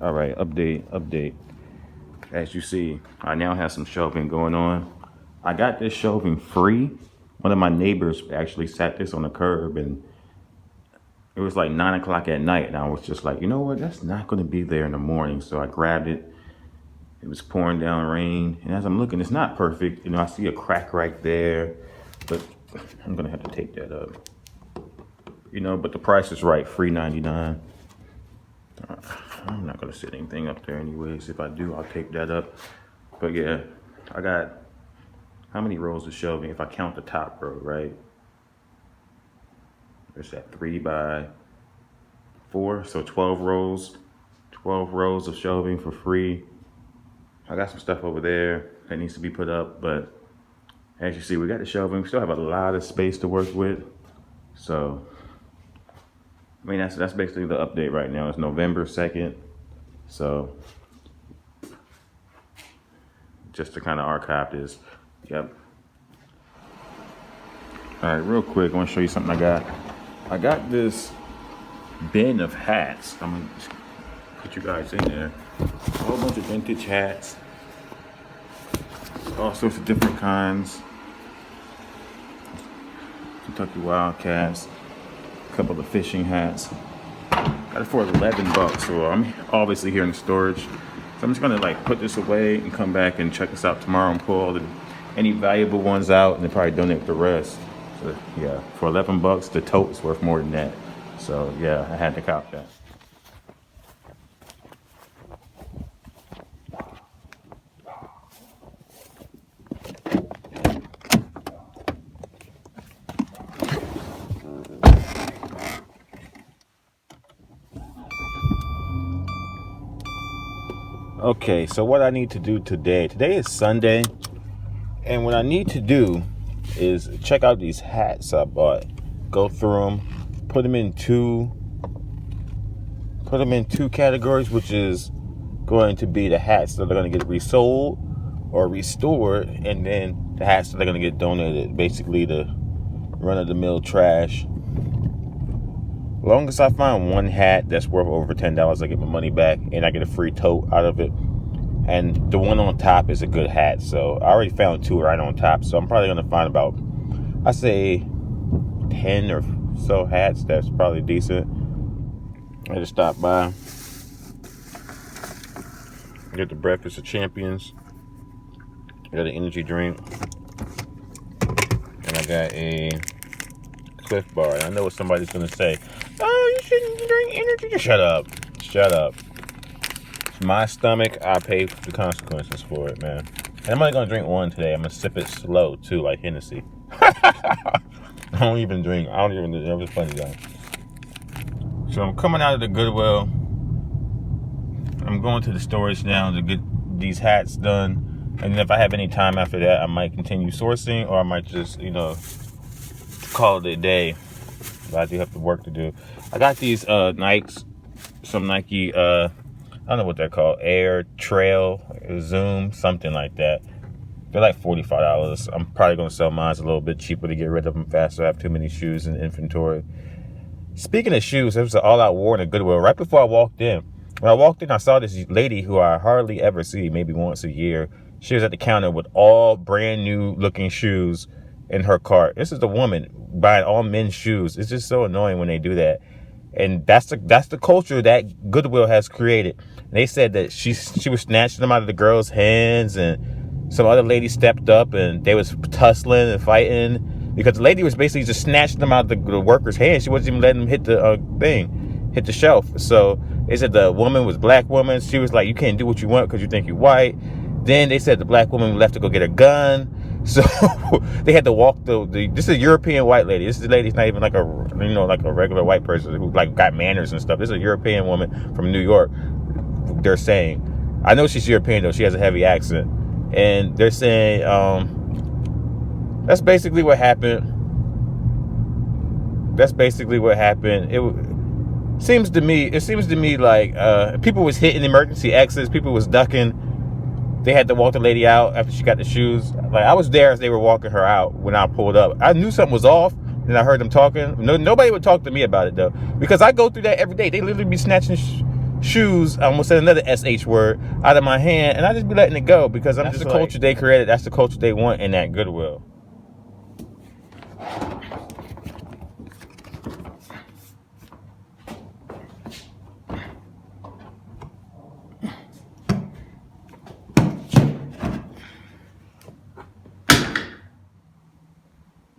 All right, update. As you see, I now have some shelving going on. I got this shelving free. One of my neighbors actually sat this on the curb, and it was like 9 o'clock at night, and I was just like, you know what? That's not going to be there in the morning. So I grabbed it. It was pouring down rain, and as I'm looking, it's not perfect. I see a crack right there, but I'm gonna have to take that up. But the price is right, free 99. I'm not gonna set anything up there anyways. If I do, I'll tape that up. But yeah, I got how many rows of shelving? If I count the top row, right? There's that 3x4, so 12 rows. 12 rows of shelving for free. I got some stuff over there that needs to be put up, but as you see, we got the shelving. We still have a lot of space to work with. So, I mean, that's basically the update right now. It's November 2nd. So, just to kind of archive this. Yep. All right, real quick, I want to show you something I got. I got this bin of hats. I'm going to put you guys in there. A whole bunch of vintage hats. All sorts of different kinds. Kentucky Wildcats. A couple of fishing hats. Got it for $11, so I'm obviously here in the storage. So I'm just gonna put this away and come back and check this out tomorrow and pull all any valuable ones out and then probably donate the rest. So yeah, for $11, the tote is worth more than that. So yeah, I had to cop that. Okay, so what I need to do today is Sunday, and what I need to do is check out these hats I bought, go through them, put them in two categories, which is going to be the hats that are going to get resold or restored, and then the hats that are going to get donated, basically the run-of-the-mill trash. As long as I find one hat that's worth over $10, I get my money back and I get a free tote out of it. And the one on top is a good hat. So I already found two right on top. So I'm probably going to find about, I say 10 or so hats that's probably decent. I just stopped by. I got the Breakfast of Champions. I got an energy drink. And I got a Cliff Bar. And I know what somebody's going to say. Oh, you shouldn't drink energy. Shut up. It's my stomach. I pay the consequences for it, man. And I'm only going to drink one today. I'm going to sip it slow, too, like Hennessy. I don't even drink. That was funny, guys. So I'm coming out of the Goodwill. I'm going to the storage now to get these hats done. And if I have any time after that, I might continue sourcing, or I might just, call it a day. But I do have the work to do. I got these Nikes, some Nike, I don't know what they're called, Air Trail, Zoom, something like that. They're like $45. I'm probably going to sell mine a little bit cheaper to get rid of them faster. I have too many shoes in inventory. Speaking of shoes, there was an all-out war in the Goodwill right before I walked in. When I walked in, I saw this lady who I hardly ever see, maybe once a year. She was at the counter with all brand new looking shoes in her cart. This is the woman buying all men's shoes. It's just so annoying when they do that. And that's the culture that Goodwill has created. And they said that she was snatching them out of the girls' hands, and some other lady stepped up and they was tussling and fighting because the lady was basically just snatching them out of the workers' hands. She wasn't even letting them hit the shelf. So they said the woman was a black woman. She was like, you can't do what you want because you think you're white. Then they said the black woman left to go get a gun. So they had to walk this is a European white lady. This lady's not even like a regular white person who got manners and stuff. This is a European woman from New York. They're saying, I know she's European though. She has a heavy accent, and they're saying that's basically what happened. It seems to me like people was hitting emergency exits. People was ducking. They had to walk the lady out after she got the shoes. I was there as they were walking her out when I pulled up. I knew something was off, and I heard them talking. Nobody would talk to me about it, though, because I go through that every day. They literally be snatching shoes, I almost said another SH word, out of my hand, and I just be letting it go because that's just the culture they created. That's the culture they want in that Goodwill.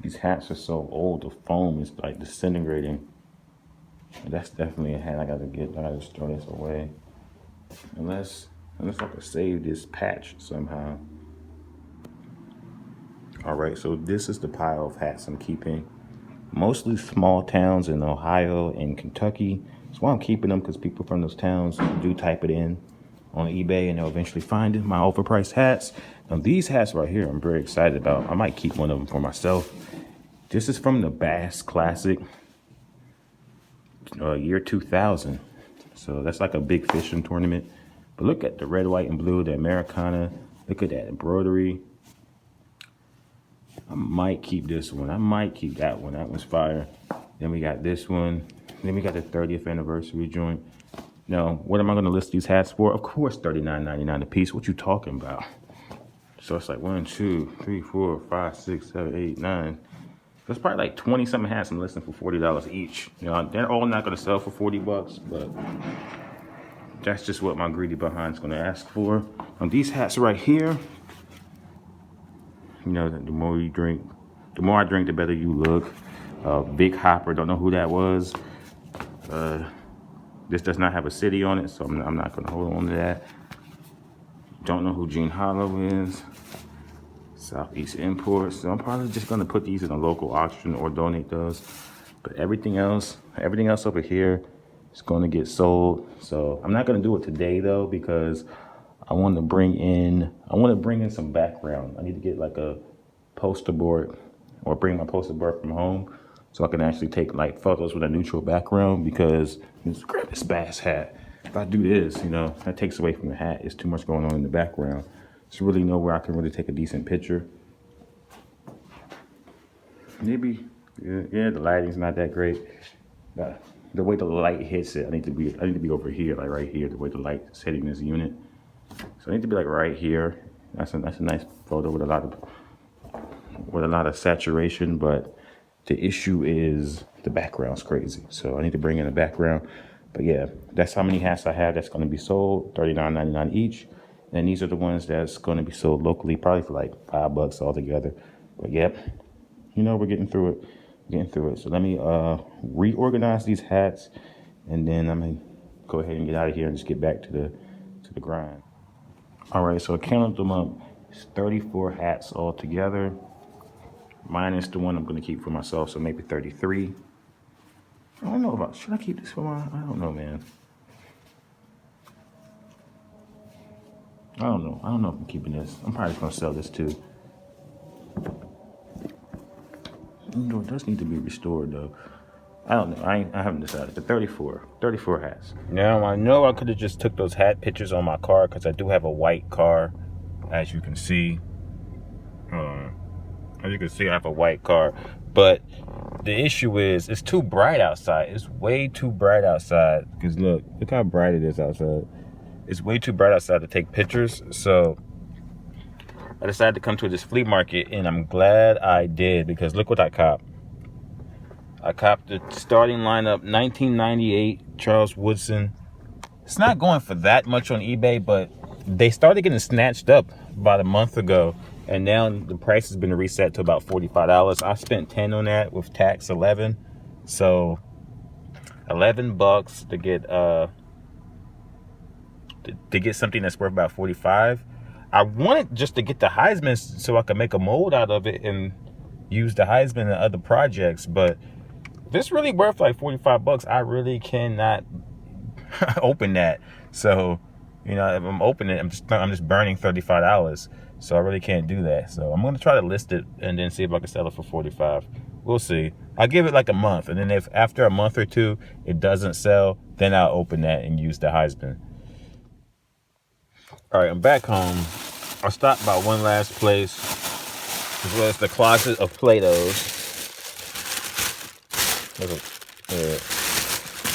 These hats are so old, the foam is like disintegrating. That's definitely a hat I gotta get. I gotta just throw this away. Unless I can save this patch somehow. All right, so this is the pile of hats I'm keeping. Mostly small towns in Ohio and Kentucky. That's why I'm keeping them, because people from those towns do type it in on eBay and they'll eventually find it, my overpriced hats. Now these hats right here, I'm very excited about. I might keep one of them for myself. This is from the Bass Classic, year 2000. So that's like a big fishing tournament. But look at the red, white, and blue, the Americana. Look at that embroidery. I might keep this one. I might keep that one. That one's fire. Then we got this one. Then we got the 30th anniversary joint. Now, what am I going to list these hats for? Of course, $39.99 a piece. What you talking about? So it's like 1, 2, 3, 4, 5, 6, 7, 8, 9. There's probably like 20 something hats I'm listing for $40 each. You know, they're all not going to sell for $40, but that's just what my greedy behind's going to ask for. These hats right here, you know, the more you drink, the more I drink, the better you look. Big Hopper, don't know who that was. This does not have a city on it, so I'm not going to hold on to that. Don't know who Gene Hollow is. Southeast Imports. So I'm probably just going to put these in a local auction or donate those. But everything else over here is going to get sold. So I'm not going to do it today though, because I want to bring in some background. I need to get like a poster board, or bring my poster board from home, so I can actually take like photos with a neutral background. Because just grab this Bass hat. If I do this, you know, that takes away from the hat. It's too much going on in the background. There's really nowhere I can really take a decent picture. Maybe, yeah, the lighting's not that great. The way the light hits it, I need to be over here, like right here, the way the light is hitting this unit. So I need to be like right here. That's a nice photo with a lot of saturation, but the issue is the background's crazy. So I need to bring in a background. But yeah, that's how many hats I have that's going to be sold, $39.99 each. And these are the ones that's going to be sold locally, probably for like $5 altogether. But yep, you know, we're getting through it. So let me reorganize these hats, and then I'm gonna go ahead and get out of here and just get back to the grind. All right, so I counted them up. It's 34 hats altogether, minus the one I'm gonna keep for myself, so maybe 33. I don't know about, should I keep this for I don't know, man. I don't know if I'm keeping this. I'm probably just gonna sell this too. You know, it does need to be restored though. I don't know. I haven't decided. The 34 hats. Now I know I could have just took those hat pictures on my car, because I do have a white car, as you can see. As you can see, I have a white car, but the issue is it's too bright outside. It's way too bright outside. Because look how bright it is outside. It's way too bright outside to take pictures. So I decided to come to this flea market, and I'm glad I did, because look what I copped. I copped the starting lineup, 1998 Charles Woodson. It's not going for that much on eBay, but they started getting snatched up about a month ago, and now the price has been reset to about $45. I spent $10 on that with tax, 11. So $11 to get something that's worth about 45. I wanted just to get the Heisman so I could make a mold out of it and use the Heisman in other projects, but if it's really worth like $45, I really cannot open that. So, you know, if I'm opening it, I'm just burning $35. So I really can't do that. So I'm gonna try to list it and then see if I can sell it for 45. We'll see. I'll give it like a month, and then if after a month or two it doesn't sell, then I'll open that and use the Heisman. All right, I'm back home. I stopped by one last place, as well as the Closet of Play-Dohs.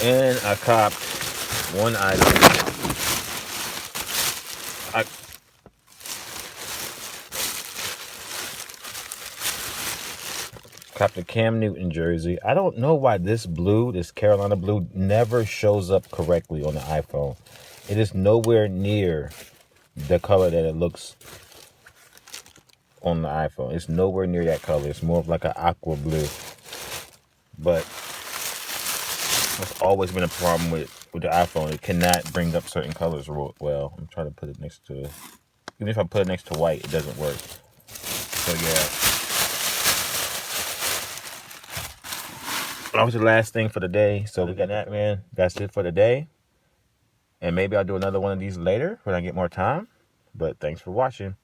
And I copped one item. I copped a Cam Newton jersey. I don't know why this blue, this Carolina blue, never shows up correctly on the iPhone. It is nowhere near the color that it looks on the iPhone. It's nowhere near that color. It's more of like an aqua blue. But that's always been a problem with the iPhone. It cannot bring up certain colors well. I'm trying to put it next to, even if I put it next to white, it doesn't work. So yeah. That was the last thing for the day. So we got that, man. That's it for the day. And maybe I'll do another one of these later when I get more time. But thanks for watching.